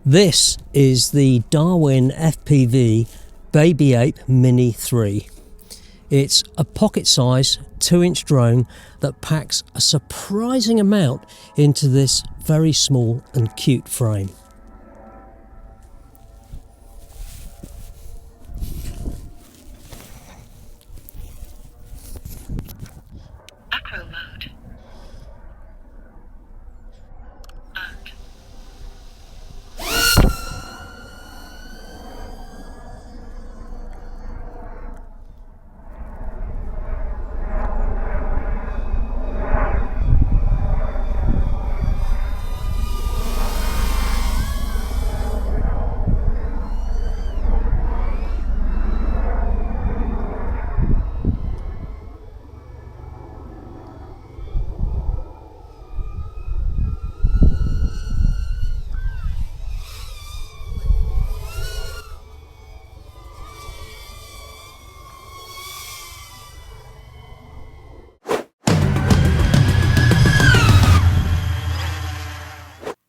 This is the DarwinFPV BabyApe Mini III. It's a pocket-size 2-inch drone that packs a surprising amount into this very small and cute frame. Acro mode.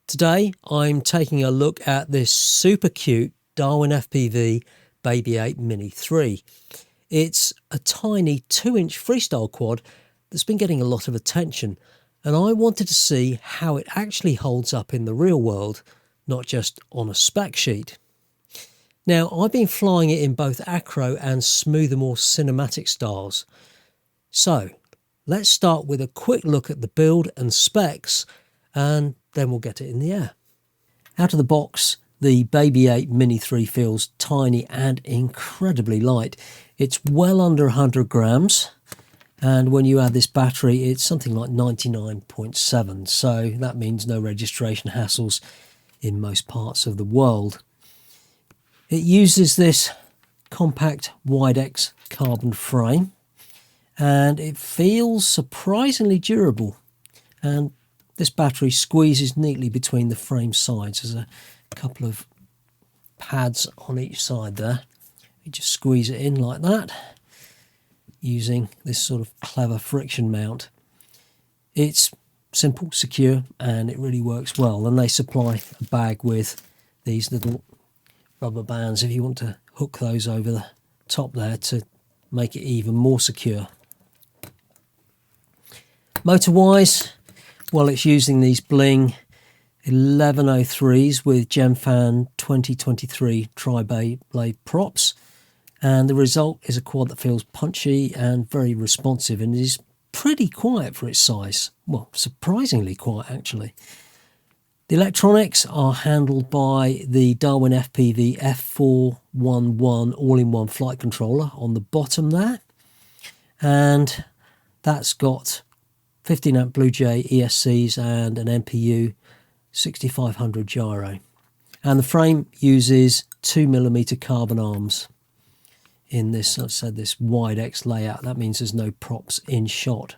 Today I'm taking a look at this super cute DarwinFPV BabyApe Mini III. It's a tiny 2-inch freestyle quad that's been getting a lot of attention, and I wanted to see how it actually holds up in the real world, not just on a spec sheet. Now, I've been flying it in both Acro and smoother, more cinematic styles. So let's start with a quick look at the build and specs, and then we'll get it in the air. Out of the box, the BabyApe Mini III feels tiny and incredibly light. It's well under 100 grams, and when you add this battery, it's something like 99.7, so that means no registration hassles in most parts of the world. It uses this compact Widex carbon frame, and it feels surprisingly durable, and this battery squeezes neatly between the frame sides. There's a couple of pads on each side there. You just squeeze it in like that using this sort of clever friction mount. It's simple, secure, and it really works well. And they supply a bag with these little rubber bands if you want to hook those over the top there to make it even more secure. Motor-wise, well, it's using these Bling 1103s with Gemfan 2023 tri-blade props, and the result is a quad that feels punchy and very responsive and is pretty quiet for its size. Well, surprisingly quiet actually. The electronics are handled by the DarwinFPV F411 all-in-one flight controller on the bottom there, and that's got 15 amp Blue Jay ESCs and an MPU 6500 gyro. And the frame uses 2mm carbon arms in this, I've said, this Widex layout. That means there's no props in shot.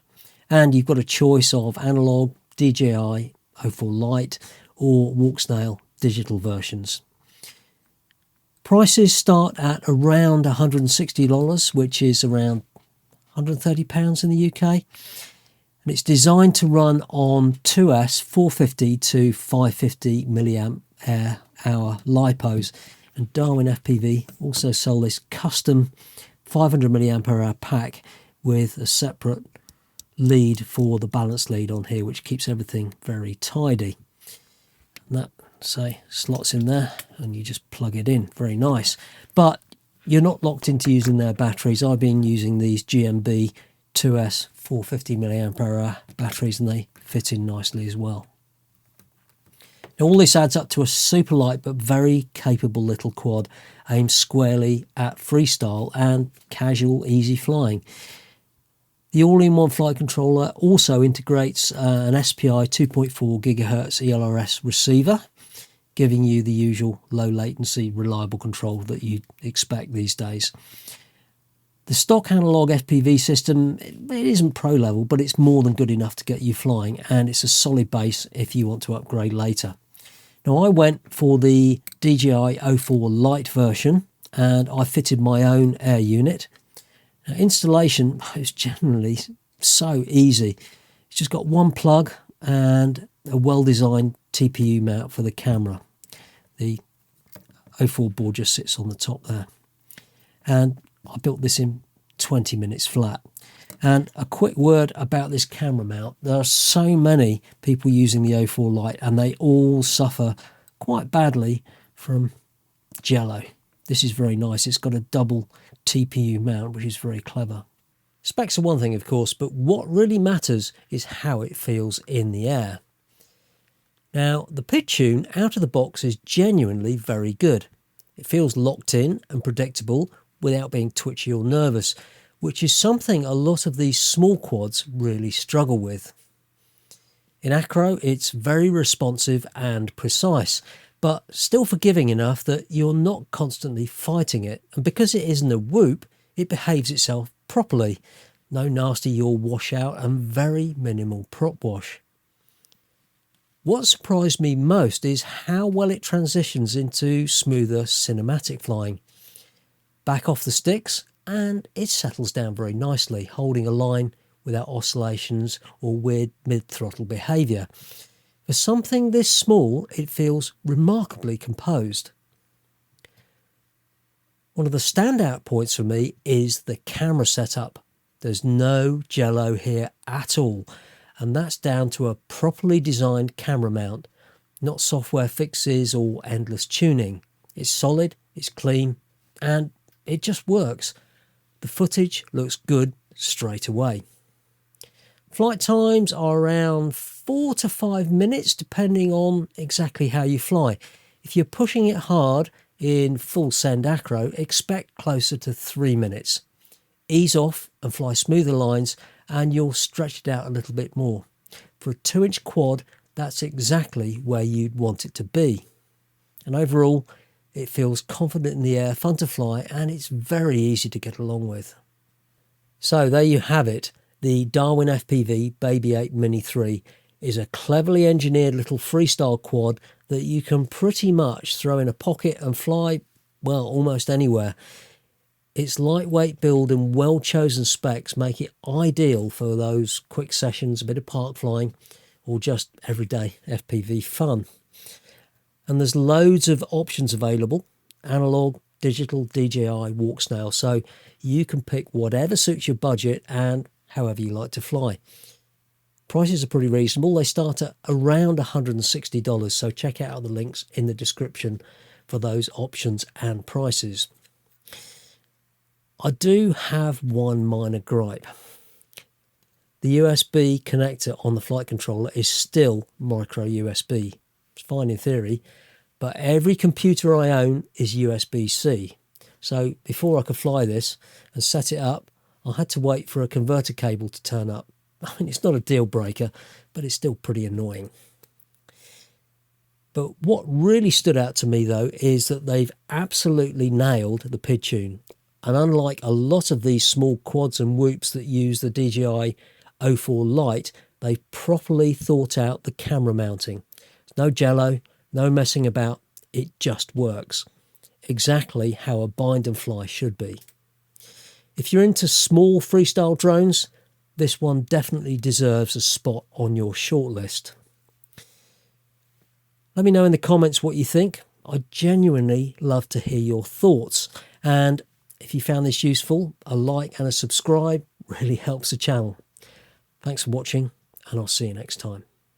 And you've got a choice of analog, DJI O4 Lite or Walksnail digital versions. Prices start at around $160, which is around £130 in the UK. And it's designed to run on 2S 450 to 550 milliamp hour lipos, and DarwinFPV also sold this custom 500 milliamp hour pack with a separate lead for the balance lead on here, which keeps everything very tidy. And that, say, slots in there and you just plug it in. Very nice. But you're not locked into using their batteries. I've been using these GMB 2S 450 milliamp hour batteries, and they fit in nicely as well. Now, all this adds up to a super light but very capable little quad aimed squarely at freestyle and casual easy flying. The all-in-one flight controller also integrates an SPI 2.4 GHz ELRS receiver, giving you the usual low latency reliable control that you'd expect these days. The stock analog FPV system, it isn't pro level, but it's more than good enough to get you flying, and it's a solid base if you want to upgrade later. Now, I went for the DJI O4 Lite version, and I fitted my own air unit. Now, installation is generally so easy. It's just got one plug and a well-designed TPU mount for the camera. The O4 board just sits on the top there. And I built this in 20 minutes flat. And a quick word about this camera mount. There are so many people using the O4 Lite and they all suffer quite badly from Jello. This is very nice. It's got a double TPU mount, which is very clever. Specs are one thing, of course, but what really matters is how it feels in the air. Now, the pitch tune out of the box is genuinely very good. It feels locked in and predictable without being twitchy or nervous, which is something a lot of these small quads really struggle with. In Acro, it's very responsive and precise, but still forgiving enough that you're not constantly fighting it. And because it isn't a whoop, it behaves itself properly. No nasty yaw washout and very minimal prop wash. What surprised me most is how well it transitions into smoother cinematic flying. Back off the sticks and it settles down very nicely, holding a line without oscillations or weird mid-throttle behaviour. For something this small, it feels remarkably composed. One of the standout points for me is the camera setup. There's no Jello here at all, and that's down to a properly designed camera mount, not software fixes or endless tuning. It's solid, it's clean, and it just works. The footage looks good straight away. Flight times are around 4 to 5 minutes depending on exactly how you fly. If you're pushing it hard in full send acro, expect closer to 3 minutes. Ease off and fly smoother lines and you'll stretch it out a little bit more. For a 2-inch quad, that's exactly where you'd want it to be. And overall, it feels confident in the air, fun to fly, and it's very easy to get along with. So there you have it. The DarwinFPV BabyApe Mini III is a cleverly engineered little freestyle quad that you can pretty much throw in a pocket and fly, well, almost anywhere. Its lightweight build and well-chosen specs make it ideal for those quick sessions, a bit of park flying, or just everyday FPV fun. And there's loads of options available, analog, digital, DJI, Walksnail, so you can pick whatever suits your budget and however you like to fly. Prices are pretty reasonable. They start at around $160, so check out the links in the description for those options and prices. I do have one minor gripe. The USB connector on the flight controller is still micro USB. It's fine in theory, but every computer I own is USB-C. So before I could fly this and set it up, I had to wait for a converter cable to turn up. I mean, it's not a deal breaker, but it's still pretty annoying. But what really stood out to me, though, is that they've absolutely nailed the pitch tune. And unlike a lot of these small quads and whoops that use the DJI O4 Lite, they've properly thought out the camera mounting. There's no Jello, no messing about, it just works. Exactly how a bind and fly should be. If you're into small freestyle drones, this one definitely deserves a spot on your shortlist. Let me know in the comments what you think. I genuinely love to hear your thoughts. And if you found this useful, a like and a subscribe really helps the channel. Thanks for watching, and I'll see you next time.